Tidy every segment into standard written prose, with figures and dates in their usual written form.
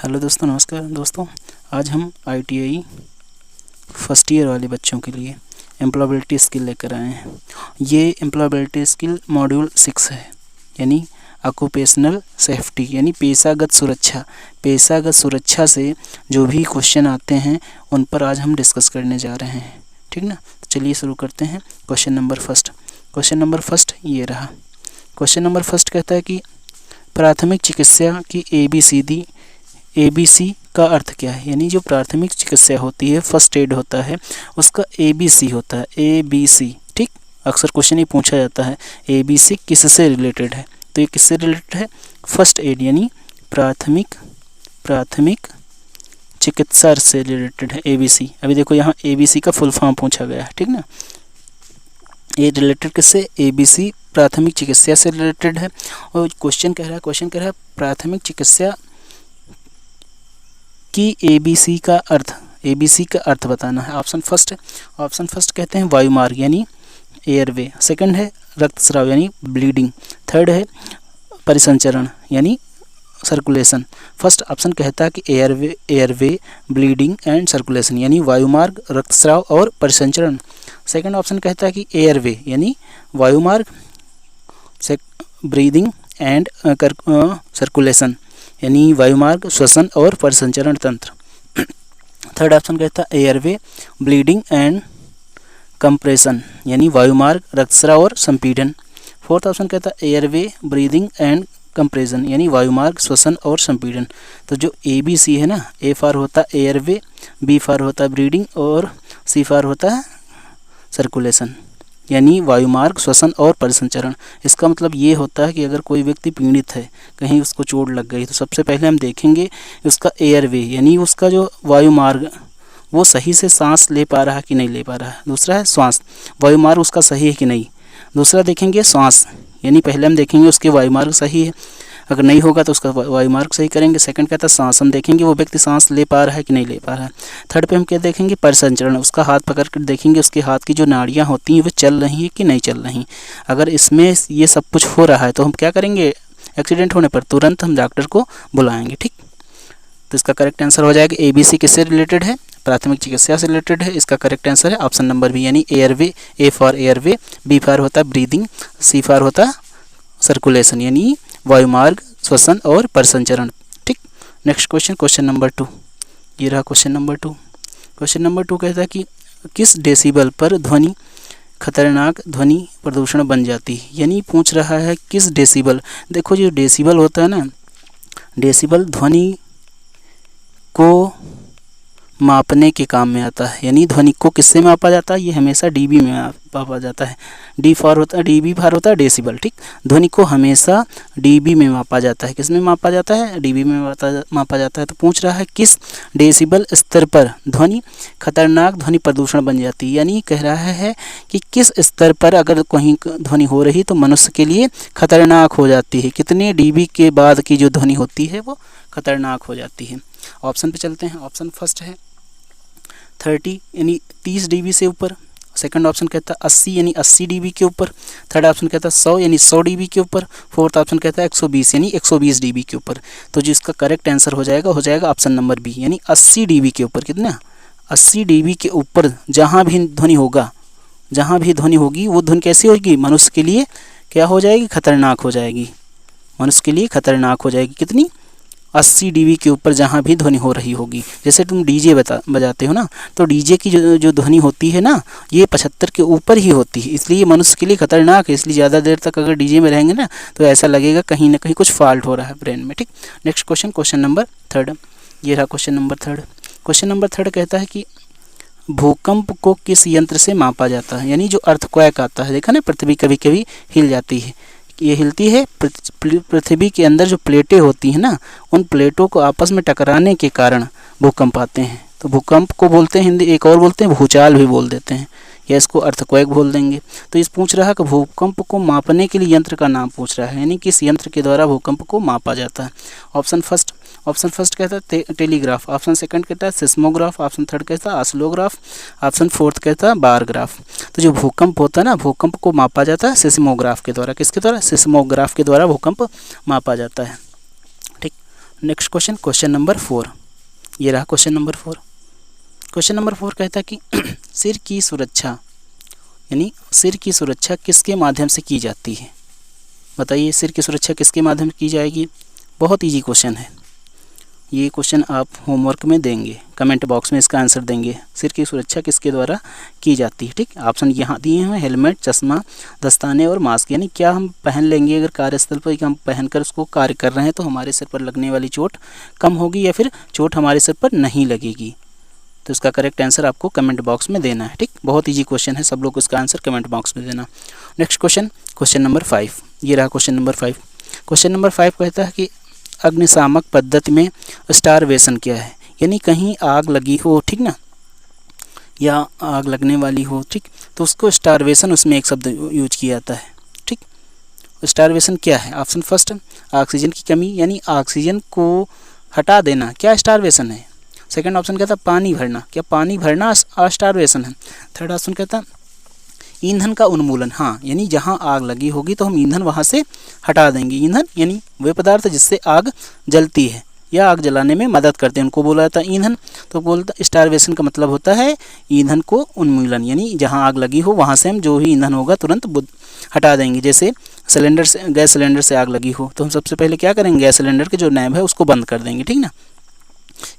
Hello दोस्तों, नमस्कार दोस्तों। आज हम ITI फर्स्ट ईयर वाले बच्चों के लिए एम्प्लॉयबिलिटी स्किल लेकर आए हैं। ये एम्प्लॉयबिलिटी स्किल मॉड्यूल 6 है, यानी ऑक्यूपेशनल सेफ्टी यानी पेशागत सुरक्षा। पेशागत सुरक्षा से जो भी क्वेश्चन आते हैं उन पर आज हम डिस्कस करने जा रहे हैं, ठीक ना। तो चलिए शुरू करते हैं। क्वेश्चन नंबर फर्स्ट ये रहा। क्वेश्चन नंबर फर्स्ट कहता है कि प्राथमिक चिकित्सा की ABC का अर्थ क्या है, यानी जो प्राथमिक चिकित्सा होती है, फर्स्ट एड होता है, उसका ABC होता है। ABC, ठीक। अक्सर क्वेश्चन ही पूछा जाता है ABC किससे रिलेटेड है, तो ये किससे रिलेटेड है? फर्स्ट एड यानी प्राथमिक चिकित्सा से रिलेटेड है ABC। अभी देखो यहाँ ABC का फुल फॉर्म पूछा गया है, ठीक ना। ये रिलेटेड किससे? ABC प्राथमिक चिकित्सा से रिलेटेड है। और क्वेश्चन कह रहा है प्राथमिक चिकित्सा की ABC का अर्थ बताना है। ऑप्शन फर्स्ट कहते हैं वायुमार्ग यानी एयरवे। सेकंड है रक्तस्राव यानी ब्लीडिंग। थर्ड है परिसंचरण यानी सर्कुलेशन। फर्स्ट ऑप्शन कहता है कि एयरवे ब्लीडिंग एंड सर्कुलेशन यानी वायुमार्ग, रक्तस्राव और परिसंचरण। सेकंड ऑप्शन कहता है कि एयरवे यानी वायुमार्ग, ब्रीदिंग एंड सर्कुलेशन यानी वायुमार्ग, श्वसन और परिसंचरण तंत्र। थर्ड ऑप्शन कहता है एयरवे ब्लीडिंग एंड कंप्रेशन यानी वायुमार्ग, रक्तस्राव और संपीड़न। फोर्थ ऑप्शन कहता है एयरवे ब्रीदिंग एंड कंप्रेशन यानी वायुमार्ग, श्वसन और संपीड़न। तो जो ABC है ना, A फॉर होता है एयरवे, B फॉर होता है ब्रीदिंग और C फॉर होता है सर्कुलेशन यानी वायुमार्ग, श्वसन और परिसंचरण। इसका मतलब ये होता है कि अगर कोई व्यक्ति पीड़ित है, कहीं उसको चोट लग गई, तो सबसे पहले हम देखेंगे उसका एयरवे यानी उसका जो वायुमार्ग वो सही से सांस ले पा रहा है कि नहीं ले पा रहा है। दूसरा है श्वास, वायुमार्ग उसका सही है कि नहीं। दूसरा देखेंगे श्वास यानी पहले हम देखेंगे उसके वायुमार्ग सही है, अगर नहीं होगा तो उसका वायुमार्ग सही करेंगे। सेकंड कहता है सांस, हम देखेंगे वो व्यक्ति सांस ले पा रहा है कि नहीं ले पा रहा है। थर्ड पे हम क्या देखेंगे? परिसंचरण, उसका हाथ पकड़ कर देखेंगे उसके हाथ की जो नाड़ियाँ होती हैं वो चल रही हैं कि नहीं चल रही। अगर इसमें ये सब कुछ हो रहा है तो हम क्या करेंगे? एक्सीडेंट होने पर तुरंत हम डॉक्टर को बुलाएंगे, ठीक। तो इसका करेक्ट आंसर हो जाएगा ABC किससे रिलेटेड है? प्राथमिक चिकित्सा से रिलेटेड है। इसका करेक्ट आंसर है ऑप्शन नंबर B यानी airway. A for airway, B for होता है ब्रीदिंग, C फॉर होता है सर्कुलेशन यानी वायुमार्ग, श्वसन और परिसंचरण, ठीक। नेक्स्ट क्वेश्चन नंबर 2 ये रहा। क्वेश्चन नंबर 2 कहता है कि किस डेसिबल पर ध्वनि खतरनाक ध्वनि प्रदूषण बन जाती है, यानी पूछ रहा है किस डेसिबल। देखो जो डेसिबल होता है ना, डेसिबल ध्वनि को मापने के काम में आता है, यानी ध्वनि को किससे मापा जाता है? ये हमेशा dB में मापा जाता है। D फॉर होता है dB फॉर होता है डेसिबल, ठीक। ध्वनि को हमेशा dB में मापा जाता है। किस में मापा जाता है? dB में मापा जाता है। तो पूछ रहा है किस डेसिबल स्तर पर ध्वनि खतरनाक ध्वनि प्रदूषण बन जाती है, यानी कह रहा है कि किस स्तर पर अगर कहीं ध्वनि हो रही तो मनुष्य के लिए खतरनाक हो जाती है। कितने dB के बाद की जो ध्वनि होती है वो खतरनाक हो जाती है। ऑप्शन पे चलते हैं। ऑप्शन फर्स्ट है 30 यानी 30 dB से ऊपर। सेकंड ऑप्शन कहता है 80 यानी 80 dB के ऊपर। थर्ड ऑप्शन कहता है 100 यानी 100 dB के ऊपर। फोर्थ ऑप्शन कहता है 120 यानी 120 dB के ऊपर। तो जो इसका करेक्ट आंसर हो जाएगा ऑप्शन नंबर B यानी 80 dB के ऊपर। कितना? 80 dB के ऊपर जहाँ भी ध्वनि होगी वो ध्वनि कैसी होगी? मनुष्य के लिए क्या हो जाएगी? खतरनाक हो जाएगी। मनुष्य के लिए खतरनाक हो जाएगी। कितनी? 80 dB के ऊपर जहाँ भी ध्वनि हो रही होगी। जैसे तुम DJ बजाते हो ना, तो DJ की जो ध्वनि होती है ना, ये 75 के ऊपर ही होती है, इसलिए मनुष्य के लिए खतरनाक है। इसलिए ज़्यादा देर तक अगर DJ में रहेंगे ना तो ऐसा लगेगा कहीं ना कहीं कुछ फॉल्ट हो रहा है ब्रेन में, ठीक। नेक्स्ट क्वेश्चन नंबर 3 ये रहा। क्वेश्चन नंबर 3 कहता है कि भूकंप को किस यंत्र से मापा जाता है, यानी जो अर्थक्वेक आता है, देखा ना पृथ्वी कभी कभी हिल जाती है, ये हिलती है। पृथ्वी के अंदर जो प्लेटें होती हैं ना, उन प्लेटों को आपस में टकराने के कारण भूकंप आते हैं। तो भूकंप को बोलते हैं हिंदी, एक और बोलते हैं भूचाल भी बोल देते हैं, या इसको अर्थक्वेक बोल देंगे। तो इस पूछ रहा है कि भूकंप को मापने के लिए यंत्र का नाम पूछ रहा है, यानी किस यंत्र के द्वारा भूकंप को मापा जाता है। ऑप्शन फर्स्ट कहता है टेलीग्राफ। ऑप्शन सेकंड कहता है सिस्मोग्राफ। ऑप्शन थर्ड कहता है ऑसिलोग्राफ। ऑप्शन फोर्थ कहता है बारग्राफ। तो जो भूकंप होता है ना, भूकंप को मापा जाता है सिस्मोग्राफ के द्वारा। किसके द्वारा? सिस्मोग्राफ के द्वारा भूकंप मापा जाता है, ठीक। नेक्स्ट क्वेश्चन, क्वेश्चन नंबर 4, ये रहा क्वेश्चन नंबर 4। क्वेश्चन नंबर 4 कहता है कि सिर की सुरक्षा यानी सिर की सुरक्षा किसके माध्यम से की जाती है? बताइए, सिर की सुरक्षा किसके माध्यम से की जाएगी? बहुत इजी क्वेश्चन है ये क्वेश्चन, आप होमवर्क में देंगे, कमेंट बॉक्स में इसका आंसर देंगे। सिर की सुरक्षा किसके द्वारा की जाती है? ठीक, ऑप्शन यहाँ दिए हैं, हेलमेट, चश्मा, दस्ताने और मास्क। यानी क्या हम पहन लेंगे अगर कार्यस्थल पर, हम पहनकर उसको कार्य कर रहे हैं तो हमारे सिर पर लगने वाली चोट कम होगी या फिर चोट हमारे सिर पर नहीं लगेगी? तो इसका करेक्ट आंसर आपको कमेंट बॉक्स में देना है। ठीक, बहुत ईजी क्वेश्चन है, सब लोग इसका आंसर कमेंट बॉक्स में देना। नेक्स्ट क्वेश्चन, क्वेश्चन नंबर 5, ये रहा क्वेश्चन नंबर 5। क्वेश्चन नंबर 5 कहता है कि अग्निशामक पद्धति में स्टारवेशन क्या है? यानी कहीं आग लगी हो, ठीक ना, या आग लगने वाली हो, ठीक, तो उसको स्टारवेशन, उसमें एक शब्द यूज किया जाता है। ठीक, स्टारवेशन क्या है? ऑप्शन फर्स्ट, ऑक्सीजन की कमी, यानी ऑक्सीजन को हटा देना, क्या स्टारवेशन है? सेकंड ऑप्शन कहता है पानी भरना, क्या पानी भरना स्टारवेशन है? थर्ड ऑप्शन कहता है ईंधन का उन्मूलन, हाँ, यानी जहाँ आग लगी होगी तो हम ईंधन वहाँ से हटा देंगे। ईंधन यानी वे पदार्थ जिससे आग जलती है या आग जलाने में मदद करते हैं, उनको बोला जाता है ईंधन। तो बोलता स्टारवेशन का मतलब होता है ईंधन को उन्मूलन, यानी जहाँ आग लगी हो वहाँ से हम जो ही ईंधन होगा तुरंत हटा देंगे। जैसे सिलेंडर से, गैस सिलेंडर से आग लगी हो तो हम सबसे पहले क्या करेंगे, गैस सिलेंडर के जो नैब है उसको बंद कर देंगे, ठीक ना।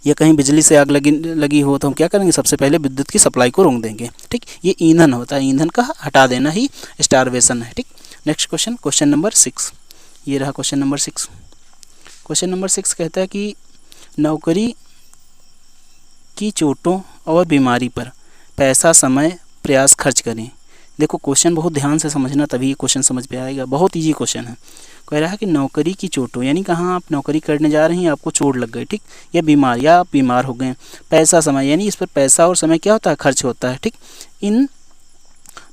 या कहीं बिजली से आग लगी हो तो हम क्या करेंगे, सबसे पहले विद्युत की सप्लाई को रोक देंगे। ठीक, ये ईंधन होता है, ईंधन का हटा देना ही स्टारवेशन है। ठीक, नेक्स्ट क्वेश्चन, क्वेश्चन नंबर 6, ये रहा क्वेश्चन नंबर 6। क्वेश्चन नंबर 6 कहता है कि नौकरी की चोटों और बीमारी पर पैसा, समय, प्रयास खर्च करें। देखो क्वेश्चन बहुत ध्यान से समझना, तभी ये क्वेश्चन समझ में आएगा। बहुत ईजी क्वेश्चन है। कह रहा है कि नौकरी की चोटों, यानी कहाँ आप नौकरी करने जा रहे हैं, आपको चोट लग गई, ठीक, या बीमार, या आप बीमार हो गए। पैसा, समय, यानी इस पर पैसा और समय क्या होता है, खर्च होता है। ठीक, इन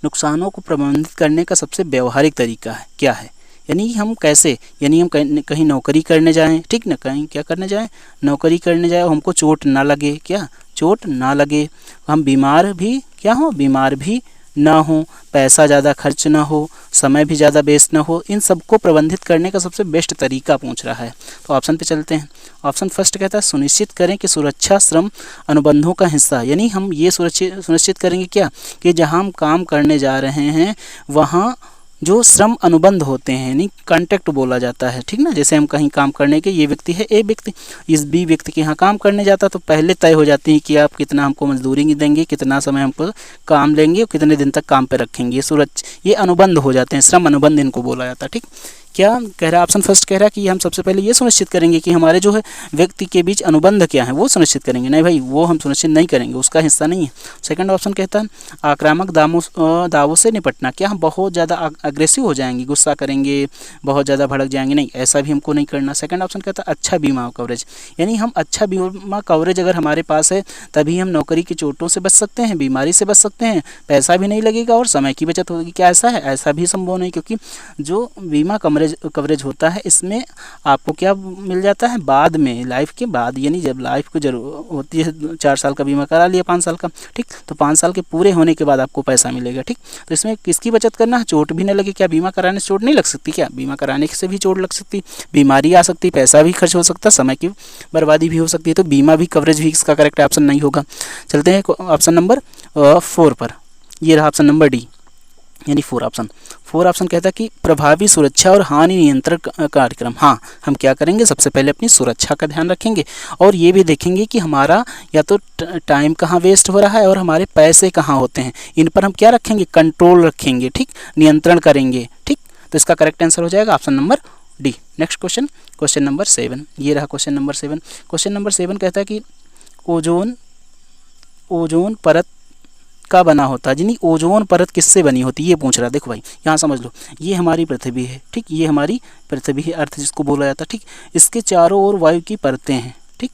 नुकसानों को प्रबंधित करने का सबसे व्यवहारिक तरीका है क्या है? यानी हम कैसे, यानी हम कहीं नौकरी करने जाएं, ठीक ना, कहीं क्या करने जाएं, नौकरी करने जाए, हमको चोट ना लगे, क्या चोट ना लगे, हम बीमार भी क्या हो, बीमार भी ना हो, पैसा ज़्यादा खर्च ना हो, समय भी ज़्यादा वेस्ट ना हो, इन सबको प्रबंधित करने का सबसे बेस्ट तरीका पूछ रहा है। तो ऑप्शन पे चलते हैं। ऑप्शन फर्स्ट कहता है सुनिश्चित करें कि सुरक्षा श्रम अनुबंधों का हिस्सा, यानी हम ये सुनिश्चित करेंगे क्या, कि जहाँ हम काम करने जा रहे हैं वहाँ जो श्रम अनुबंध होते हैं, यानी कॉन्ट्रैक्ट बोला जाता है, ठीक ना। जैसे हम कहीं काम करने के, ये व्यक्ति है ए व्यक्ति, इस बी व्यक्ति के यहाँ काम करने जाता, तो पहले तय हो जाती है कि आप कितना हमको मजदूरी देंगे, कितना समय हमको काम लेंगे और कितने दिन तक काम पे रखेंगे। ये अनुबंध हो जाते हैं, श्रम अनुबंध इनको बोला जाता है। ठीक, क्या कह रहा है, ऑप्शन फर्स्ट कह रहा है कि हम सबसे पहले ये सुनिश्चित करेंगे कि हमारे जो है व्यक्ति के बीच अनुबंध क्या है वो सुनिश्चित करेंगे। नहीं भाई, वो हम सुनिश्चित नहीं करेंगे, उसका हिस्सा नहीं है। सेकंड ऑप्शन कहता है आक्रामक दावों से निपटना, क्या हम बहुत ज़्यादा अग्रेसिव हो जाएंगे, गुस्सा करेंगे, बहुत ज़्यादा भड़क जाएंगे, नहीं, ऐसा भी हमको नहीं करना। सेकंड ऑप्शन कहता है अच्छा बीमा कवरेज, यानी हम अच्छा बीमा कवरेज अगर हमारे पास है तभी हम नौकरी की चोटों से बच सकते हैं, बीमारी से बच सकते हैं, पैसा भी नहीं लगेगा और समय की बचत होगी। क्या ऐसा है? ऐसा भी संभव नहीं, क्योंकि जो बीमा कवरेज होता है इसमें आपको क्या मिल जाता है, बाद में, लाइफ के बाद, यानी जब लाइफ को जरूरत होती है, 4 साल का बीमा करा लिया, 5 साल का, ठीक, तो 5 साल के पूरे होने के बाद आपको पैसा मिलेगा। ठीक, तो इसमें किसकी बचत करना है, चोट भी न लगे। क्या बीमा कराने से चोट नहीं लग सकती? क्या बीमा कराने से भी चोट लग सकती, बीमारी आ सकती, पैसा भी खर्च हो सकता, समय की बर्बादी भी हो सकती है। तो बीमा भी कवरेज भी इसका करेक्ट ऑप्शन नहीं होगा। चलते हैं ऑप्शन नंबर 4 पर, ये रहा ऑप्शन नंबर डी, यानी 4 ऑप्शन कहता है कि प्रभावी सुरक्षा और हानि नियंत्रण कार्यक्रम। हाँ, हम क्या करेंगे, सबसे पहले अपनी सुरक्षा का ध्यान रखेंगे और ये भी देखेंगे कि हमारा या तो टाइम कहाँ वेस्ट हो रहा है और हमारे पैसे कहाँ होते हैं, इन पर हम क्या रखेंगे, कंट्रोल रखेंगे, ठीक, नियंत्रण करेंगे। ठीक, तो इसका करेक्ट आंसर हो जाएगा option number D. Next question, question number 7, ये रहा क्वेश्चन नंबर 7। क्वेश्चन नंबर 7 कहता है कि ओजोन परत का बना होता है, यानी ओजोन परत किससे बनी होती है ये पूछ रहा है। देखो भाई, यहाँ समझ लो, ये हमारी पृथ्वी है, ठीक, ये हमारी पृथ्वी है, अर्थ जिसको बोला जाता है, ठीक, इसके चारों ओर वायु की परतें हैं, ठीक,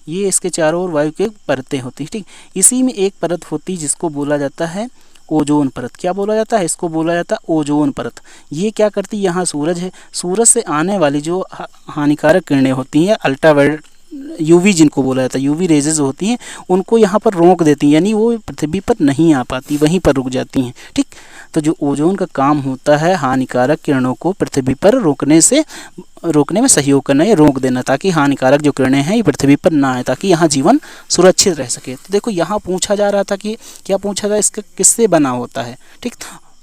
ये इसके चारों ओर वायु की परतें होती है, ठीक, इसी में एक परत होती है जिसको बोला जाता है ओजोन परत। क्या बोला जाता है, इसको बोला जाता है ओजोन परत। ये क्या करती है, यहाँ सूरज है, सूरज से आने वाली जो हानिकारक किरणें होती हैं, अल्ट्रावायलेट यूवी जिनको बोला जाता है, यूवी रेजेज होती हैं, उनको यहाँ पर रोक देती हैं, यानी वो पृथ्वी पर नहीं आ पाती, वहीं पर रुक जाती हैं। ठीक, तो जो ओजोन का काम होता है हानिकारक किरणों को पृथ्वी पर रोकने में सहयोग करना या रोक देना, ताकि हानिकारक जो किरणें हैं ये पृथ्वी पर ना आए, ताकि यहाँ जीवन सुरक्षित रह सके। तो देखो यहाँ पूछा जा रहा था कि क्या पूछा था, इसका किससे बना होता है। ठीक,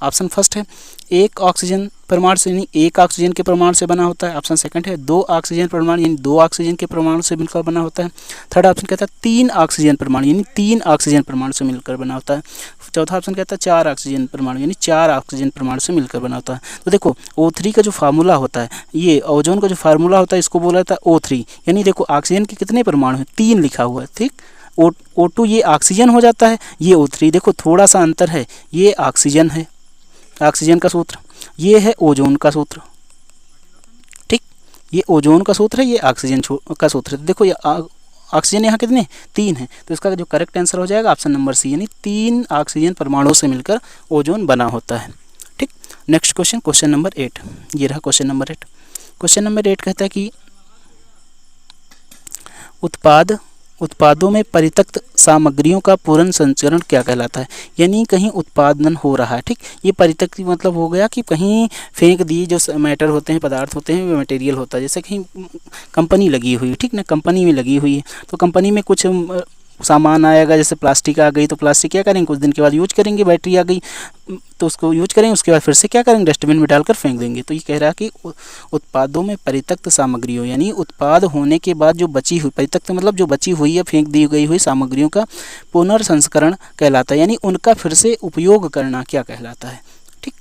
ऑप्शन फर्स्ट है एक ऑक्सीजन परमाणु से, यानी एक ऑक्सीजन के परमाणु से बना होता है। ऑप्शन सेकंड है दो ऑक्सीजन परमाणु, यानी दो ऑक्सीजन के परमाणु से मिलकर बना होता है। थर्ड ऑप्शन कहता है तीन ऑक्सीजन परमाणु, यानी तीन ऑक्सीजन परमाणु से मिलकर बना होता है। चौथा ऑप्शन कहता है चार ऑक्सीजन परमाणु, यानी चार ऑक्सीजन परमाणु से मिलकर बना होता है। तो देखो O3 का जो फार्मूला होता है, ये ओजोन का जो फार्मूला होता है इसको बोला जाता है O3, यानी देखो ऑक्सीजन के कितने परमाणु हैं, तीन लिखा हुआ है। ठीक, O2 ये ऑक्सीजन हो जाता है, ये O3, देखो थोड़ा सा अंतर है, ये ऑक्सीजन है, ऑक्सीजन का सूत्र, ये है ओजोन का सूत्र। ठीक, ये ओजोन का सूत्र है, ये ऑक्सीजन का सूत्र है। देखो ये ऑक्सीजन यहाँ कितने, तीन है, तो इसका जो करेक्ट आंसर हो जाएगा ऑप्शन नंबर सी, यानी तीन ऑक्सीजन परमाणुओं से मिलकर ओजोन बना होता है। ठीक, नेक्स्ट क्वेश्चन, क्वेश्चन नंबर 8, ये रहा क्वेश्चन नंबर 8। क्वेश्चन नंबर 8 कहता है कि उत्पादों में परित्यक्त सामग्रियों का पूर्ण संचरण क्या कहलाता है, यानी कहीं उत्पादन हो रहा है। ठीक, ये परित्यक्त मतलब हो गया कि कहीं फेंक दिए जो मैटर होते हैं, पदार्थ होते हैं, वो मटेरियल होता है, जैसे कहीं कंपनी लगी हुई है, ठीक ना, कंपनी में लगी हुई है, तो कंपनी में कुछ सामान आएगा, जैसे प्लास्टिक आ गई, तो प्लास्टिक क्या करेंगे, कुछ दिन के बाद यूज करेंगे, बैटरी आ गई तो उसको यूज करेंगे, उसके बाद फिर से क्या करेंगे, डस्टबिन में डालकर फेंक देंगे। तो ये कह रहा है कि उत्पादों में परित्यक्त सामग्रियों, यानी उत्पाद होने के बाद जो बची हुई, परित्यक्त मतलब जो बची हुई या फेंक दी गई हुई सामग्रियों का पुनर्संस्करण कहलाता है, यानी उनका फिर से उपयोग करना क्या कहलाता है। ठीक,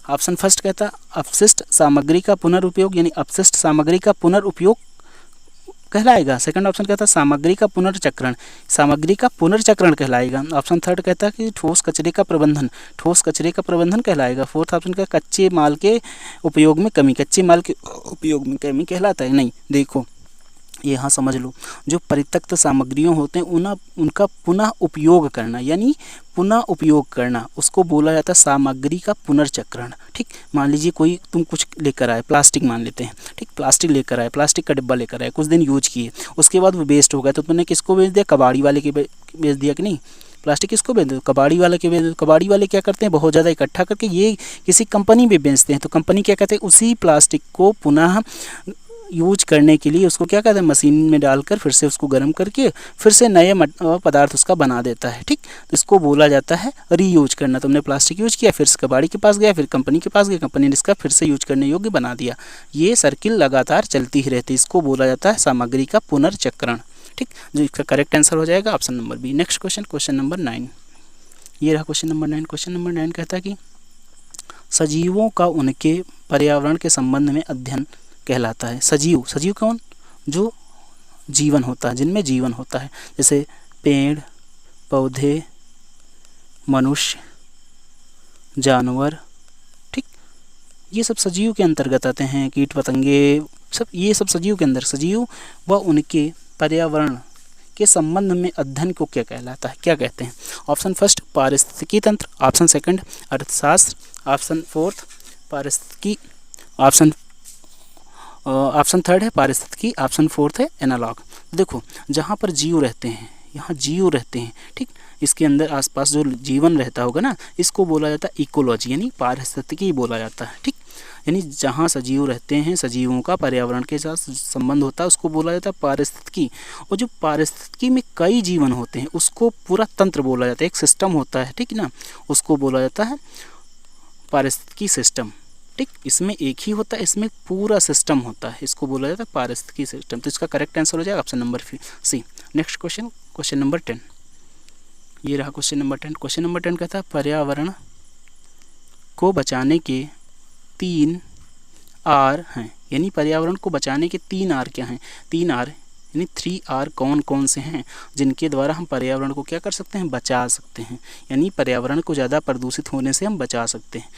ऑप्शन फर्स्ट कहता है अपशिष्ट सामग्री का पुनर्उपयोग, यानी अपशिष्ट सामग्री का पुनर्उपयोग कहलाएगा। सेकंड ऑप्शन कहता है सामग्री का पुनर्चक्रण, सामग्री का पुनर्चक्रण कहलाएगा। ऑप्शन थर्ड कहता है कि ठोस कचरे का प्रबंधन, ठोस कचरे का प्रबंधन कहलाएगा। फोर्थ ऑप्शन का कच्चे माल के उपयोग में कमी, कच्चे माल के उपयोग में कमी कहलाता है। नहीं, देखो यहाँ समझ लो, जो परित्यक्त सामग्रियों होते हैं उनका पुनः उपयोग करना, यानी पुनः उपयोग करना, उसको बोला जाता है सामग्री का पुनर्चक्रण। ठीक, मान लीजिए कोई तुम कुछ लेकर आए, प्लास्टिक मान लेते हैं, ठीक, प्लास्टिक लेकर आए, प्लास्टिक का डिब्बा लेकर आए, कुछ दिन यूज किए, उसके बाद वो वेस्ट हो गया, तो तुमने किसको बेच दिया, कबाड़ी वाले के बेच दिया कि नहीं। प्लास्टिक किसको बेच दो, कबाड़ी वाले के बेच दो। कबाड़ी वाले क्या करते हैं, बहुत ज़्यादा इकट्ठा करके ये किसी कंपनी में बेचते हैं, तो कंपनी क्या कहते हैं, उसी प्लास्टिक को पुनः यूज करने के लिए उसको क्या कहते हैं, मशीन में डालकर फिर से उसको गर्म करके फिर से नए पदार्थ उसका बना देता है। ठीक, तो इसको बोला जाता है रीयूज करना। तुमने प्लास्टिक यूज किया, फिर कबाड़ी के पास गया, फिर कंपनी के पास गया, कंपनी ने इसका फिर से यूज करने योग्य बना दिया। ये सर्किल लगातार चलती ही रहती है, इसको बोला जाता है सामग्री का पुनर्चक्रण। ठीक, जो इसका करेक्ट आंसर हो जाएगा option number B. Next question, question number 9, ये रहा क्वेश्चन नंबर 9। क्वेश्चन नंबर 9 कहता है कि सजीवों का उनके पर्यावरण के संबंध में अध्ययन कहलाता है। सजीव, सजीव कौन, जो जीवन होता है, जिनमें जीवन होता है, जैसे पेड़ पौधे, मनुष्य, जानवर। ठीक, ये सब सजीव के अंतर्गत आते हैं, कीट पतंगे, सब ये सब सजीव के अंदर। सजीव व उनके पर्यावरण के संबंध में अध्ययन को क्या कहलाता है, क्या कहते हैं। ऑप्शन फर्स्ट पारिस्थितिकी तंत्र, ऑप्शन सेकंड अर्थशास्त्र, ऑप्शन फोर्थ पारिस्थितिकी, ऑप्शन थर्ड है पारिस्थितिकी, ऑप्शन फोर्थ है एनालॉग। देखो जहाँ पर जीव रहते हैं, यहाँ जीव रहते हैं, ठीक, इसके अंदर आसपास जो जीवन रहता होगा ना, इसको बोला जाता है इकोलॉजी, यानी पारिस्थितिकी बोला जाता है। ठीक, यानी जहाँ सजीव रहते हैं, सजीवों का पर्यावरण के साथ संबंध होता है, उसको बोला जाता है पारिस्थितिकी। और जो पारिस्थितिकी में कई जीवन होते हैं उसको पूरा तंत्र बोला जाता है, एक सिस्टम होता है, ठीक ना, उसको बोला जाता है पारिस्थितिकी सिस्टम। ठीक, इसमें एक ही होता है, इसमें पूरा सिस्टम होता है, इसको बोला जाता है पारिस्थितिकी सिस्टम। तो इसका करेक्ट आंसर हो जाएगा option number C. Next question, question number 10, ये रहा क्वेश्चन नंबर 10। क्वेश्चन नंबर 10 कहता है पर्यावरण को बचाने के 3 आर हैं, यानी पर्यावरण को बचाने के 3 आर क्या हैं, 3 आर यानी 3 आर कौन कौन से हैं जिनके द्वारा हम पर्यावरण को क्या कर सकते हैं, बचा सकते हैं, यानी पर्यावरण को ज़्यादा प्रदूषित होने से हम बचा सकते हैं।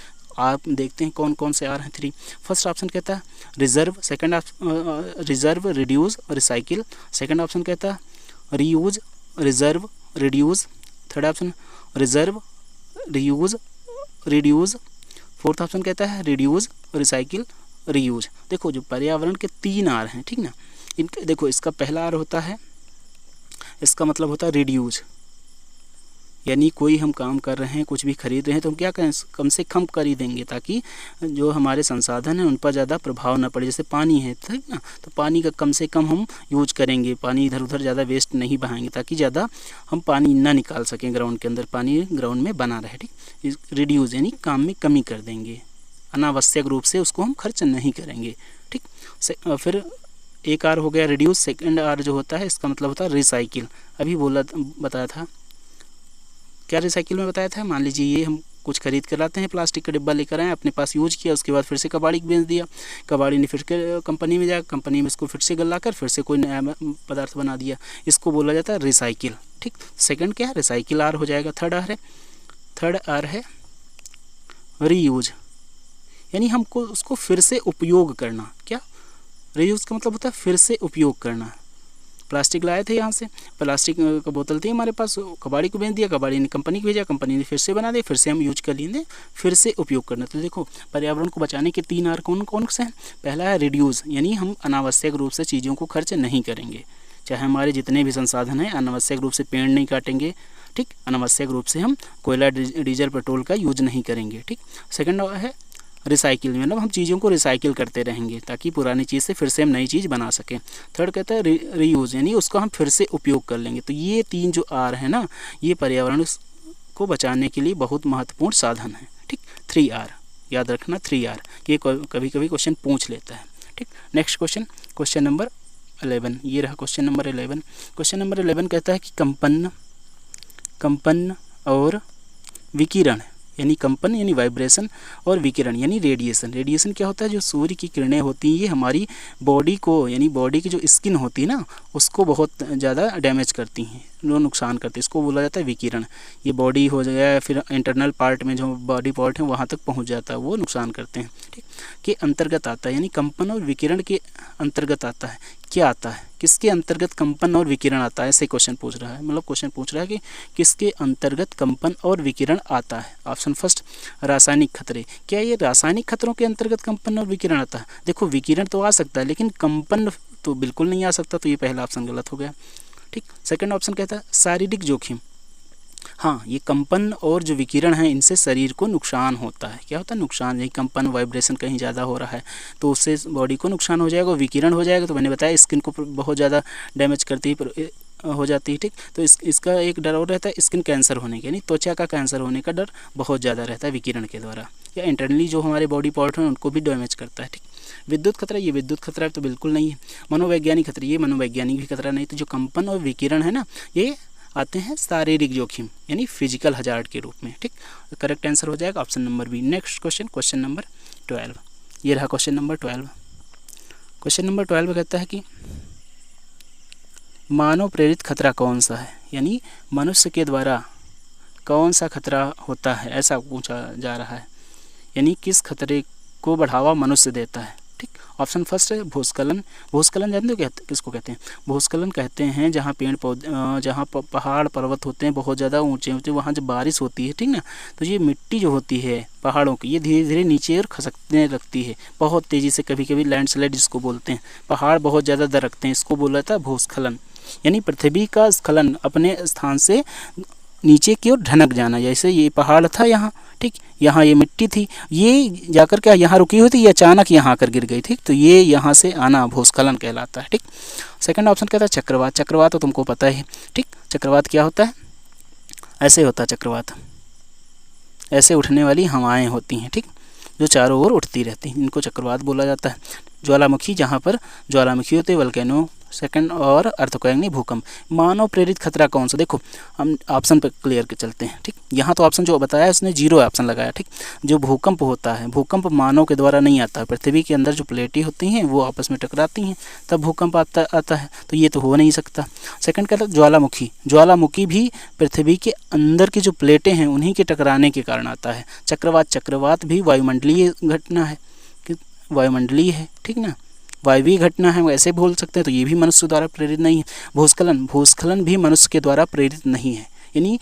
आप देखते हैं कौन कौन से आर हैं 3। फर्स्ट ऑप्शन कहता है reserve, second reserve, reduce, recycle. Second option कहता है reuse, reserve, reduce. Third option reserve, reuse, reduce. Fourth option कहता है रिड्यूस, रिसाइकिल, रीयूज। देखो जो पर्यावरण के 3 आर हैं, ठीक ना, इनके देखो इसका पहला आर होता है, इसका मतलब होता है रिड्यूज, यानी कोई हम काम कर रहे हैं, कुछ भी खरीद रहे हैं तो हम क्या करें, कम से कम खरीदेंगे ताकि जो हमारे संसाधन हैं उन पर ज़्यादा प्रभाव ना पड़े। जैसे पानी है, ठीक ना, तो पानी का कम से कम हम यूज करेंगे, पानी इधर उधर ज़्यादा वेस्ट नहीं बहाएंगे ताकि ज़्यादा हम पानी ना निकाल सकें ग्राउंड के अंदर, पानी ग्राउंड में बना रहे। ठीक, रिड्यूस यानी काम में कमी कर देंगे, अनावश्यक रूप से उसको हम खर्च नहीं करेंगे। ठीक, फिर एक आर हो गया रिड्यूस। सेकंड आर जो होता है इसका मतलब होता है रिसाइकिल। अभी बताया था, क्या रिसाइकिल में बताया था, मान लीजिए ये हम कुछ खरीद कर लाते हैं, प्लास्टिक का डिब्बा लेकर आए, अपने पास यूज किया, उसके बाद फिर से कबाड़ी को बेच दिया, कबाड़ी ने फिर कंपनी में जाकर कंपनी में इसको फिर से गलाकर फिर से कोई नया पदार्थ बना दिया, इसको बोला जाता है रिसाइकिल। ठीक, सेकंड क्या है, रिसाइकिल आर हो जाएगा। थर्ड आर है रीयूज, यानी हमको उसको फिर से उपयोग करना। क्या, रीयूज का मतलब होता है फिर से उपयोग करना। प्लास्टिक लाए थे यहाँ से, प्लास्टिक का बोतल थी हमारे पास, कबाड़ी को बेच दिया, कबाड़ी ने कंपनी को भेजा, कंपनी ने फिर से बना दिया, फिर से हम यूज कर लिए, फिर से उपयोग करना। तो देखो पर्यावरण को बचाने के 3 आर कौन कौन से हैं। पहला है रिड्यूस, यानी हम अनावश्यक रूप से चीज़ों को खर्च नहीं करेंगे, चाहे हमारे जितने भी संसाधन हैं, अनावश्यक रूप से पेड़ नहीं काटेंगे। ठीक, अनावश्यक रूप से हम कोयला, डीजल, पेट्रोल का यूज नहीं करेंगे। ठीक, सेकंड है रिसाइकिल, मतलब हम चीज़ों को रिसाइकिल करते रहेंगे ताकि पुरानी चीज़ से फिर से हम नई चीज़ बना सकें। थर्ड कहता है रीयूज़, यानी उसको हम फिर से उपयोग कर लेंगे। तो ये 3 जो आर है ना, ये पर्यावरण को बचाने के लिए बहुत महत्वपूर्ण साधन है। ठीक, 3 आर याद रखना, 3 आर, ये कभी कभी क्वेश्चन पूछ लेता है। ठीक, नेक्स्ट क्वेश्चन नंबर 11, ये रहा क्वेश्चन नंबर 11। क्वेश्चन नंबर 11 कहता है कि कंपन और विकिरण, यानी कंपन यानी वाइब्रेशन और विकिरण यानी रेडिएशन। रेडिएशन क्या होता है, जो सूर्य की किरणें होती हैं ये हमारी बॉडी को, यानी बॉडी की जो स्किन होती है ना, उसको बहुत ज़्यादा डैमेज करती हैं, वो नुकसान करती है, इसको बोला जाता है विकिरण। ये बॉडी हो जाए फिर इंटरनल पार्ट में जो बॉडी पार्ट है वहाँ तक पहुँच जाता है, वो नुकसान करते हैं। ठीक, के अंतर्गत आता है, यानी कंपन और विकिरण के अंतर्गत आता है। क्या आता है, किसके अंतर्गत कंपन और विकिरण आता है, ऐसे क्वेश्चन पूछ रहा है। मतलब क्वेश्चन पूछ रहा है कि किसके अंतर्गत कंपन और विकिरण आता है। ऑप्शन फर्स्ट रासायनिक खतरे। क्या ये रासायनिक खतरों के अंतर्गत कंपन और विकिरण आता है। देखो विकिरण तो आ सकता है लेकिन कंपन तो बिल्कुल नहीं आ सकता, तो ये पहला ऑप्शन गलत हो गया। ठीक, सेकंड ऑप्शन कहता है शारीरिक जोखिम। हाँ, ये कंपन और जो विकिरण है इनसे शरीर को नुकसान होता है। क्या होता है, नुकसान, यही कंपन वाइब्रेशन कहीं ज़्यादा हो रहा है तो उससे बॉडी को नुकसान हो जाएगा। विकिरण हो जाएगा तो मैंने बताया स्किन को बहुत ज़्यादा डैमेज करती हो जाती है। ठीक, तो इसका एक डर और रहता है स्किन कैंसर होने के, यानी त्वचा का कैंसर होने का डर बहुत ज़्यादा रहता है विकिरण के द्वारा, या इंटरनली जो हमारे बॉडी पार्ट हैं उनको भी डैमेज करता है। ठीक, विद्युत खतरा, ये विद्युत खतरा तो बिल्कुल नहीं है। मनोवैज्ञानिक खतरा, ये मनोवैज्ञानिक भी खतरा नहीं। तो जो कंपन और विकिरण है ना, ये आते हैं शारीरिक जोखिम यानी फिजिकल हजार्ड के रूप में। ठीक, करेक्ट आंसर हो जाएगा option number B. Next question number 12, ये रहा क्वेश्चन नंबर 12। क्वेश्चन नंबर 12 कहता है कि मानव प्रेरित खतरा कौन सा है, यानी मनुष्य के द्वारा कौन सा खतरा होता है, ऐसा पूछा जा रहा है। यानी किस खतरे को बढ़ावा मनुष्य देता है। ठीक, ऑप्शन फर्स्ट है भूस्खलन। भूस्खलन जानते हो किसको कहते हैं, भूस्खलन कहते हैं जहाँ पेड़ पौधे, जहाँ पहाड़ पर्वत होते हैं बहुत ज़्यादा ऊंचे ऊंचे, वहाँ जब बारिश होती है, ठीक ना, तो ये मिट्टी जो होती है पहाड़ों की, ये धीरे धीरे नीचे और खसकने लगती है बहुत तेज़ी से, कभी कभी लैंडस्लाइड जिसको बोलते हैं, पहाड़ बहुत ज़्यादा दरकते हैं, इसको बोला जाता है भूस्खलन। यानी पृथ्वी का स्खलन, अपने स्थान से नीचे की ओर ढनक जाना। जैसे ये पहाड़ था यहाँ, ठीक, यहाँ ये मिट्टी थी, ये जाकर क्या यहाँ रुकी हुई थी, ये अचानक यहाँ आकर गिर गई। ठीक, तो ये यहाँ से आना भूस्खलन कहलाता है। ठीक, सेकंड ऑप्शन कहता है चक्रवात। चक्रवात तो तुमको पता है। ठीक, चक्रवात क्या होता है, ऐसे होता है चक्रवात, ऐसे उठने वाली हवाएं होती हैं, ठीक, जो चारों ओर उठती रहती हैं, इनको चक्रवात बोला जाता है। ज्वालामुखी, जहाँ पर ज्वालामुखी होते हैं, वल्केनो। सेकंड और अर्थक्वेक, भूकंप। मानव प्रेरित खतरा कौन सा, देखो हम ऑप्शन पर क्लियर के चलते हैं। ठीक, यहाँ तो ऑप्शन जो बताया उसने 0 ऑप्शन लगाया। ठीक, जो भूकंप होता है, भूकंप मानव के द्वारा नहीं आता है, पृथ्वी के अंदर जो प्लेटें होती हैं वो आपस में टकराती हैं तब भूकंप आता है, तो ये तो हो नहीं सकता। सेकंड कहता है ज्वालामुखी। ज्वालामुखी भी पृथ्वी के अंदर की जो प्लेटें हैं उन्हीं के टकराने के कारण आता है। चक्रवात भी वायुमंडलीय घटना है, वायुमंडलीय है, ठीक ना, वायवीय घटना है, ऐसे बोल सकते हैं, तो ये भी मनुष्य द्वारा प्रेरित नहीं है। भूस्खलन भी मनुष्य के द्वारा प्रेरित नहीं है। यानी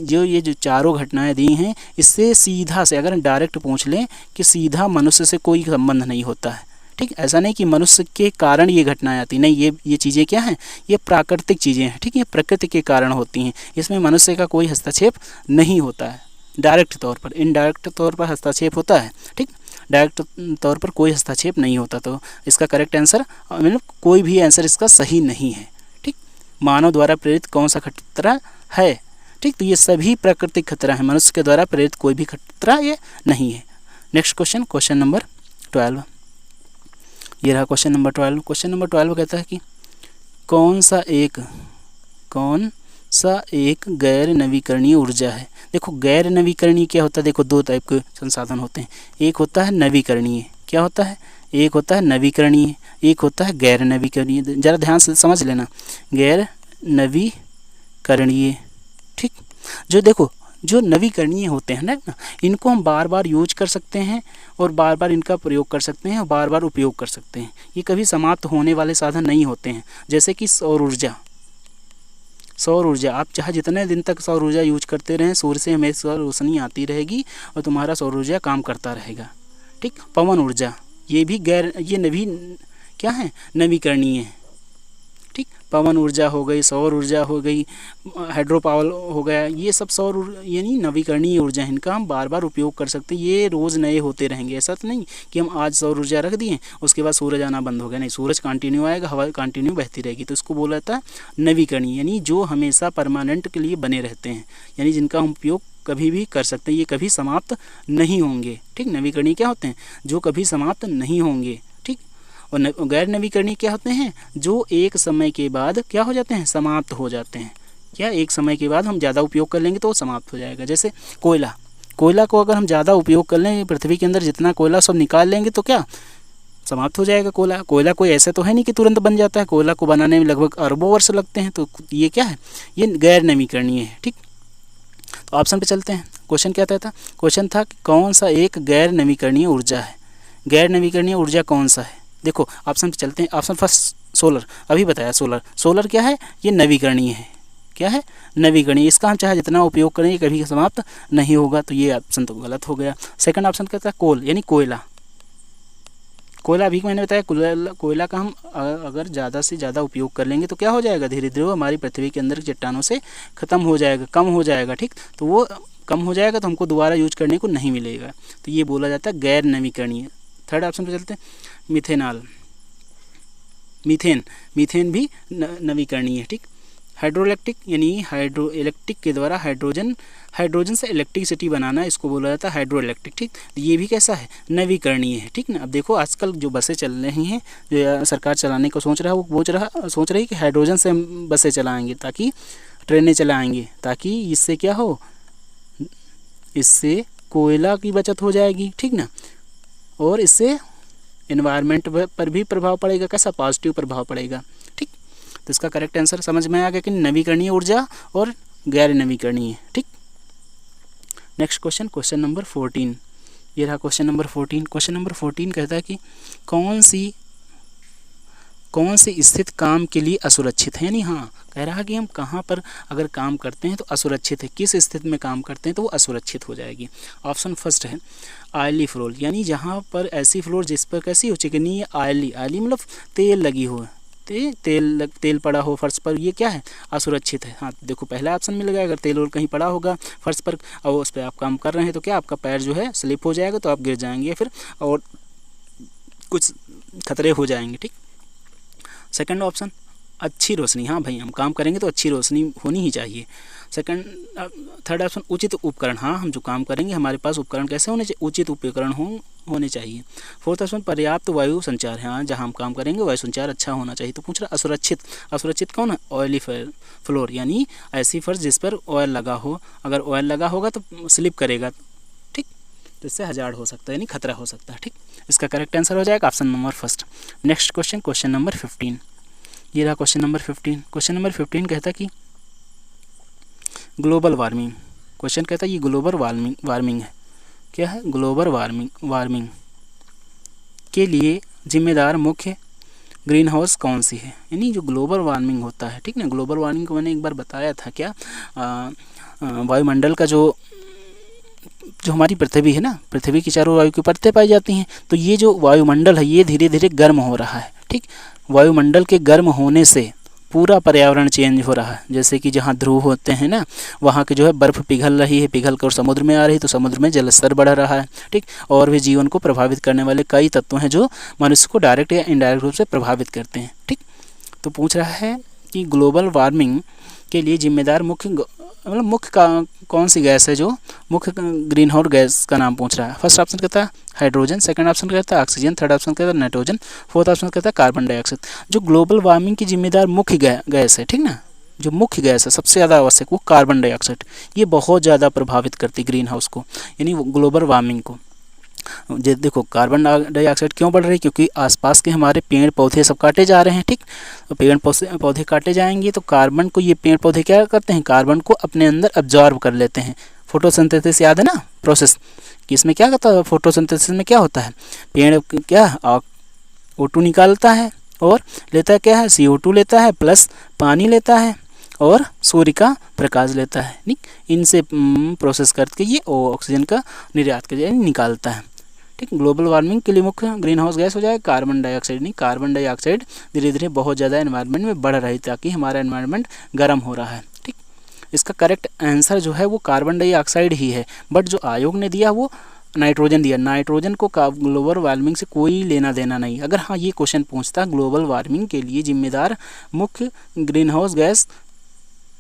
ये जो चारों घटनाएं दी हैं, इससे सीधा से अगर डायरेक्ट पूछ लें कि सीधा मनुष्य से कोई संबंध नहीं होता है। ठीक, ऐसा नहीं कि मनुष्य के कारण ये घटनाएं आती, नहीं, ये चीज़ें क्या हैं, ये प्राकृतिक चीज़ें हैं। ठीक, ये प्रकृति के कारण होती हैं, इसमें मनुष्य का कोई हस्तक्षेप नहीं होता है। डायरेक्ट तौर पर, इनडायरेक्ट तौर पर हस्तक्षेप होता है। ठीक, डायरेक्ट तौर पर कोई हस्तक्षेप नहीं होता। तो इसका करेक्ट आंसर, मतलब कोई भी आंसर इसका सही नहीं है। ठीक, मानव द्वारा प्रेरित कौन सा खतरा है? ठीक, तो ये सभी प्राकृतिक खतरा है, मनुष्य के द्वारा प्रेरित कोई भी खतरा ये नहीं है। Next question, question number 12। ये रहा क्वेश्चन नंबर 12। क्वेश्चन नंबर 12 कहता है कि कौन सा एक गैर नवीकरणीय ऊर्जा है? देखो, गैर नवीकरणीय क्या होता है? देखो, दो टाइप के संसाधन होते हैं, एक होता है नवीकरणीय। क्या होता है? एक होता है नवीकरणीय, एक होता है गैर नवीकरणीय। ज़रा ध्यान से समझ लेना, गैर नवीकरणीय। ठीक, जो देखो, जो नवीकरणीय होते हैं ना, इनको हम बार बार यूज कर सकते हैं और बार बार इनका प्रयोग कर सकते हैं और बार बार उपयोग कर सकते हैं। ये कभी समाप्त होने वाले साधन नहीं होते हैं। जैसे कि सौर ऊर्जा, आप चाहे जितने दिन तक सौर ऊर्जा यूज करते रहें, सूर्य से हमेशा रोशनी आती रहेगी और तुम्हारा सौर ऊर्जा काम करता रहेगा। ठीक, पवन ऊर्जा, ये भी क्या है, नवीकरणीय है। ठीक, पवन ऊर्जा हो गई, सौर ऊर्जा हो गई, हाइड्रो पावर हो गया, ये सब यानी नवीकरणीय ऊर्जा है। इनका हम बार बार उपयोग कर सकते हैं, ये रोज़ नए होते रहेंगे। ऐसा तो नहीं कि हम आज सौर ऊर्जा रख दिए उसके बाद सूरज आना बंद हो गया, नहीं, सूरज कंटिन्यू आएगा, हवा कंटिन्यू बहती रहेगी। तो इसको बोला जाता है नवीकरणीय, यानी जो हमेशा परमानेंट के लिए बने रहते हैं, यानी जिनका हम उपयोग कभी भी कर सकते हैं, ये कभी समाप्त नहीं होंगे। ठीक, नवीकरणीय क्या होते हैं? जो कभी समाप्त नहीं होंगे। ठीक, और गैर नवीकरणीय क्या होते हैं? जो एक समय के बाद क्या हो जाते हैं, समाप्त हो जाते हैं। क्या, एक समय के बाद हम ज़्यादा उपयोग कर लेंगे तो वो समाप्त हो जाएगा। जैसे कोयला को अगर हम ज़्यादा उपयोग कर लें, पृथ्वी के अंदर जितना कोयला सब निकाल लेंगे तो क्या, समाप्त हो जाएगा कोयला कोई ऐसे तो है नहीं कि तुरंत बन जाता है, कोयला को बनाने में लगभग अरबों वर्ष लगते हैं। तो ये क्या है, ये गैर नवीकरणीय है। ठीक, तो ऑप्शन पे चलते हैं। क्वेश्चन क्या था? क्वेश्चन था कि कौन सा एक गैर नवीकरणीय ऊर्जा है? गैर नवीकरणीय ऊर्जा कौन सा है? देखो, ऑप्शन पे चलते हैं। ऑप्शन फर्स्ट, सोलर, अभी बताया सोलर क्या है, ये नवीकरणीय है। क्या है, नवीकरणीय। इसका हम चाहे जितना उपयोग करें ये कभी समाप्त नहीं होगा, तो ये ऑप्शन तो गलत हो गया। सेकंड ऑप्शन कहता है कोल, यानी कोयला। अभी मैंने बताया, कोयला का हम अगर ज़्यादा से ज़्यादा उपयोग कर लेंगे तो क्या हो जाएगा, धीरे धीरे वो हमारी पृथ्वी के अंदर चट्टानों से ख़त्म हो जाएगा, कम हो जाएगा। ठीक, तो वो कम हो जाएगा तो हमको दोबारा यूज करने को नहीं मिलेगा, तो ये बोला जाता है गैर नवीकरणीय। थर्ड ऑप्शन पे चलते हैं, मीथेन भी नवीकरणीय है। ठीक, हाइड्रोइलेक्ट्रिक, यानी हाइड्रोइलेक्ट्रिक के द्वारा हाइड्रोजन से इलेक्ट्रिसिटी बनाना, इसको बोला जाता है हाइड्रोइलेक्ट्रिक। ठीक, तो ये भी कैसा है, नवीकरणीय है। ठीक ना, अब देखो आजकल जो बसें चल रही हैं, जो सरकार चलाने को सोच रही है कि हाइड्रोजन से हम बसें चलाएंगे, ताकि ट्रेनें चलाएंगे, ताकि इससे क्या हो, इससे कोयला की बचत हो जाएगी। ठीक ना, और इससे एनवायरनमेंट पर भी प्रभाव पड़ेगा, कैसा, पॉजिटिव प्रभाव पड़ेगा। ठीक, तो इसका करेक्ट आंसर समझ में आ गया कि नवीकरणीय ऊर्जा और गैर नवीकरणीय। ठीक, नेक्स्ट क्वेश्चन, क्वेश्चन नंबर 14। ये रहा क्वेश्चन नंबर 14। क्वेश्चन नंबर 14 कहता है कि कौन सी स्थिति काम के लिए असुरक्षित है, यानी कह रहा है कि हम कहाँ पर अगर काम करते हैं तो असुरक्षित है, किस स्थिति में काम करते हैं तो वो असुरक्षित हो जाएगी। ऑप्शन फर्स्ट है ऑयली फ्लोर, यानी जहाँ पर ऐसी फ्लोर जिस पर कैसी हो, चिकनी, ऑयली मतलब तेल लगी हो, तेल पड़ा हो फर्श पर, ये क्या है, असुरक्षित है। देखो पहला ऑप्शन मिल गया, अगर तेल और कहीं पड़ा होगा फर्श पर और उस पर आप काम कर रहे हैं तो क्या आपका पैर जो है स्लिप हो जाएगा, तो आप गिर जाएंगे फिर और कुछ खतरे हो जाएंगे। ठीक, सेकंड ऑप्शन अच्छी रोशनी, भाई हम काम करेंगे तो अच्छी रोशनी होनी ही चाहिए। थर्ड ऑप्शन उचित उपकरण, हम जो काम करेंगे हमारे पास उपकरण कैसे होने चाहिए, उचित उपकरण होने चाहिए। फोर्थ ऑप्शन पर्याप्त वायु संचार है, जहाँ हम काम करेंगे वायु संचार अच्छा होना चाहिए। तो पूछ रहा असुरक्षित कौन है, ऑयली फ्लोर, यानी ऐसी फर्श जिस पर ऑयल लगा हो, अगर ऑयल लगा होगा तो स्लिप करेगा। ठीक, तो इससे हजार्ड हो सकता है, यानी खतरा हो सकता है। ठीक, इसका करेक्ट आंसर हो जाएगा option number first. Next question, question number 15। ये रहा क्वेश्चन नंबर 15। क्वेश्चन नंबर 15 कहता है कि ग्लोबल वार्मिंग, क्वेश्चन कहता है ये ग्लोबल वार्मिंग है। क्या है, ग्लोबल वार्मिंग के लिए जिम्मेदार मुख्य ग्रीन हाउस कौन सी है, यानी जो ग्लोबल वार्मिंग होता है। ठीक ना, ग्लोबल वार्मिंग को मैंने एक बार बताया था, क्या वायुमंडल का जो जो हमारी पृथ्वी है ना, पृथ्वी की चारों वायु की परतें पाई जाती हैं, तो ये जो वायुमंडल है ये धीरे धीरे गर्म हो रहा है। ठीक, वायुमंडल के गर्म होने से पूरा पर्यावरण चेंज हो रहा है। जैसे कि जहाँ ध्रुव होते हैं ना, वहाँ के जो है बर्फ़ पिघल रही है, पिघल कर समुद्र में आ रही है, तो समुद्र में जलस्तर बढ़ रहा है। ठीक, और भी जीवन को प्रभावित करने वाले कई तत्व हैं जो मनुष्य को डायरेक्ट या इनडायरेक्ट रूप से प्रभावित करते हैं। ठीक, तो पूछ रहा है कि ग्लोबल वार्मिंग के लिए जिम्मेदार मुख्य कौन सी गैस है, जो मुख्य ग्रीन हाउस गैस का नाम पूछ रहा है। फर्स्ट ऑप्शन कहता है हाइड्रोजन, सेकंड ऑप्शन कहता है ऑक्सीजन, थर्ड ऑप्शन कहता है नाइट्रोजन, फोर्थ ऑप्शन कहता है कार्बन डाइऑक्साइड। जो ग्लोबल वार्मिंग की जिम्मेदार मुख्य गैस है, ठीक ना, जो मुख्य गैस है सबसे ज़्यादा आवश्यक, वो कार्बन डाइऑक्साइड, ये बहुत ज़्यादा प्रभावित करती ग्रीन हाउस को, यानी ग्लोबल वार्मिंग को। देखो कार्बन डाइऑक्साइड क्यों बढ़ रही है, क्योंकि आसपास के हमारे पेड़ पौधे सब काटे जा रहे हैं। ठीक, तो पेड़ पौधे काटे जाएंगे तो कार्बन को ये पेड़ पौधे क्या करते हैं, कार्बन को अपने अंदर अब्जॉर्ब कर लेते हैं। फोटोसिंथेसिस याद है ना प्रोसेस, कि इसमें क्या करता है, फोटोसिंथेसिस में क्या होता है, पेड़ क्या O2 निकालता है और लेता क्या है, CO2 लेता है प्लस पानी लेता है और सूर्य का प्रकाश लेता है। नहीं, इनसे प्रोसेस करके ये ऑक्सीजन का निर्यात कर निकालता है। ठीक, ग्लोबल वार्मिंग के लिए मुख्य ग्रीन हाउस गैस हो जाएगा कार्बन डाइऑक्साइड। नहीं, कार्बन डाइऑक्साइड धीरे धीरे बहुत ज़्यादा एनवायरनमेंट में बढ़ रही है, ताकि हमारा एनवायरनमेंट गर्म हो रहा है। ठीक, इसका करेक्ट आंसर जो है वो कार्बन डाइऑक्साइड ही है, बट जो आयोग ने दिया वो नाइट्रोजन दिया। नाइट्रोजन को ग्लोबल वार्मिंग से कोई लेना देना नहीं। अगर हाँ ये क्वेश्चन पूछता ग्लोबल वार्मिंग के लिए जिम्मेदार मुख्य ग्रीन हाउस गैस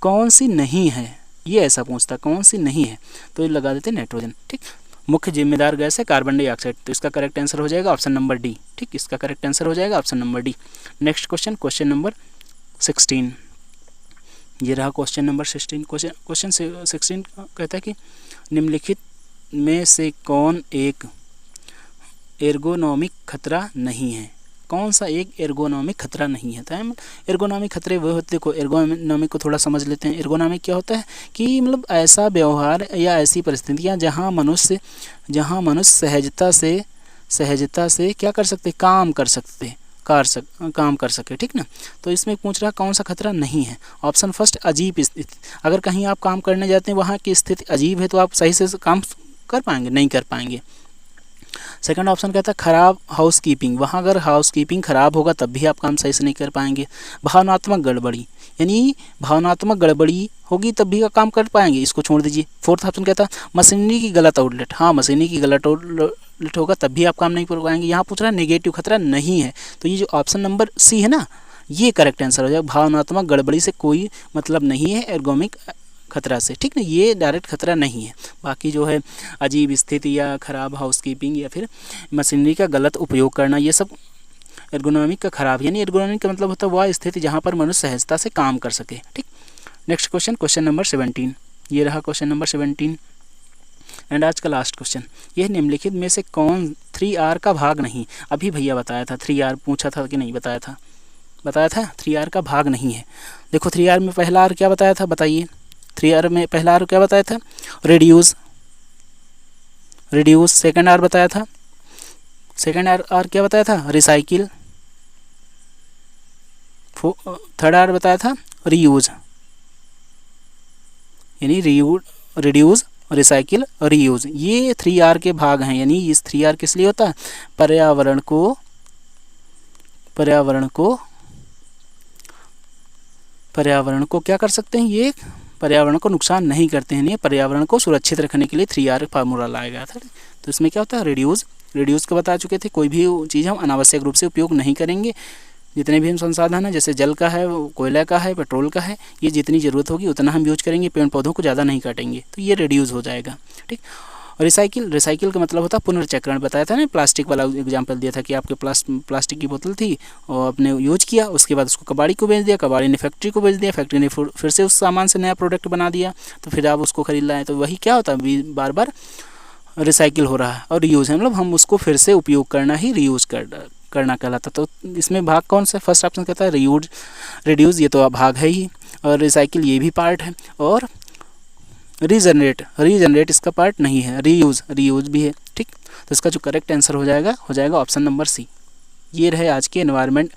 कौन सी नहीं है, ये ऐसा पूछता कौन सी नहीं है, तो ये लगा देते नाइट्रोजन। ठीक, मुख्य जिम्मेदार गैस है कार्बन डाइऑक्साइड, तो इसका करेक्ट आंसर हो जाएगा ऑप्शन नंबर डी। ठीक, इसका करेक्ट आंसर हो जाएगा option number D. Next question, question number 16, ये रहा क्वेश्चन नंबर 16। क्वेश्चन 16 कहता है कि निम्नलिखित में से कौन एक एर्गोनॉमिक खतरा नहीं है। कौन सा एक एर्गोनॉमिक खतरा नहीं है। तो एर्गोनॉमिक खतरे वो होते, देखो एर्गोनॉमिक को थोड़ा समझ लेते हैं। एर्गोनॉमिक क्या होता है कि मतलब ऐसा व्यवहार या ऐसी परिस्थितियाँ जहाँ मनुष्य सहजता से क्या कर सकते, काम कर सके। ठीक ना, तो इसमें पूछ रहा कौन सा खतरा नहीं है। ऑप्शन फर्स्ट, अजीब स्थिति। अगर कहीं आप काम करने जाते हैं, वहाँ की स्थिति अजीब है, तो आप सही से काम कर पाएंगे, नहीं कर पाएंगे। सेकंड ऑप्शन कहता है खराब हाउस कीपिंग। वहाँ अगर हाउस कीपिंग खराब होगा तब भी आप काम सही से नहीं कर पाएंगे। भावनात्मक गड़बड़ी, यानी भावनात्मक गड़बड़ी होगी तब भी काम कर पाएंगे, इसको छोड़ दीजिए। फोर्थ ऑप्शन कहता है मशीनरी की गलत आउटलेट। हाँ, मशीनरी की गलत आउटलेट होगा तब भी आप काम नहीं कर पाएंगे। यहाँ पूछ रहा है नेगेटिव खतरा नहीं है, तो ये जो ऑप्शन नंबर सी है ना, ये करेक्ट आंसर हो जाएगा। भावनात्मक गड़बड़ी से कोई मतलब नहीं है एर्गोनॉमिक खतरा से। ठीक ना, ये डायरेक्ट खतरा नहीं है। बाकी जो है अजीब स्थिति या खराब हाउसकीपिंग या फिर मशीनरी का गलत उपयोग करना, ये सब एर्गोनॉमिक का खराब, यानी एर्गोनॉमिक का मतलब होता है वह स्थिति जहाँ पर मनुष्य सहजता से काम कर सके। ठीक, नेक्स्ट क्वेश्चन, क्वेश्चन नंबर 17, ये रहा क्वेश्चन नंबर 17 एंड आज का लास्ट क्वेश्चन। यह निम्नलिखित में से कौन 3R का भाग नहीं। अभी भैया बताया था 3R, पूछा था कि नहीं बताया था, 3R का भाग नहीं है। देखो 3R में पहला R क्या बताया था, बताइए। 3R में पहला R क्या बताया था, रिड्यूस। सेकंड R बताया था, सेकंड R क्या बताया था, रिसाइकिल। थर्ड R बताया था रीयूज, यानी रिड्यूस, रिसाइकिल, रीयूज। ये 3R के भाग हैं। यानी इस 3R किस लिए होता है, पर्यावरण को क्या कर सकते हैं, ये पर्यावरण को नुकसान नहीं करते हैं। नहीं, पर्यावरण को सुरक्षित रखने के लिए 3R फार्मूला लाया गया था। तो इसमें क्या होता है, रिड्यूस को बता चुके थे। कोई भी चीज़ हम अनावश्यक रूप से उपयोग नहीं करेंगे। जितने भी हम संसाधन हैं, जैसे जल का है, कोयला का है, पेट्रोल का है, ये जितनी ज़रूरत होगी उतना हम यूज करेंगे। पेड़ पौधों को ज़्यादा नहीं काटेंगे, तो ये रिड्यूस हो जाएगा। ठीक, और रिसाइकिल का मतलब होता है पुनर्चक्रण। बताया था ना, प्लास्टिक वाला एग्जांपल दिया था कि आपके प्लास्टिक की बोतल थी और आपने यूज किया, उसके बाद उसको कबाड़ी को बेच दिया, कबाड़ी ने फैक्ट्री को बेच दिया, फैक्ट्री ने फिर से उस सामान से नया प्रोडक्ट बना दिया, तो फिर आप उसको खरीद लाएँ। तो वही क्या होता है, बार बार रिसाइकिल हो रहा है। और रीयूज़ है, मतलब हम उसको फिर से उपयोग करना ही रीयूज़ करना कहलाता। तो इसमें भाग कौन सा, फर्स्ट ऑप्शन कहता है रिड्यूस, ये तो भाग है ही, और रिसाइकिल ये भी पार्ट है, और रीजनरेट इसका पार्ट नहीं है। रीयूज भी है। ठीक, तो इसका जो करेक्ट आंसर हो जाएगा ऑप्शन नंबर सी। ये रहे आज के एनवायरनमेंट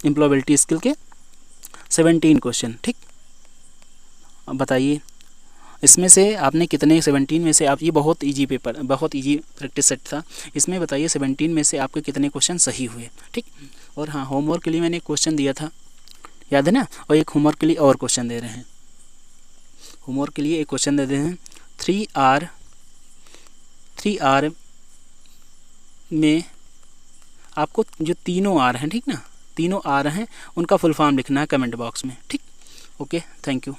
एम्प्लॉयबिलिटी स्किल के 17 क्वेश्चन। ठीक, अब बताइए इसमें से आपने कितने 17 में से आप, ये बहुत इजी पेपर, बहुत इजी प्रैक्टिस सेट था, इसमें बताइए 17 में से आपके कितने क्वेश्चन सही हुए। ठीक, और हाँ, होमवर्क के लिए मैंने एक क्वेश्चन दिया था, याद है ना, और एक होमवर्क के लिए और क्वेश्चन दे रहे हैं। होमवर्क के लिए एक क्वेश्चन दे रहे हैं, 3R में आपको जो तीनों आर हैं, ठीक ना, तीनों आर हैं, उनका फुल फॉर्म लिखना है कमेंट बॉक्स में। ठीक, ओके, थैंक यू।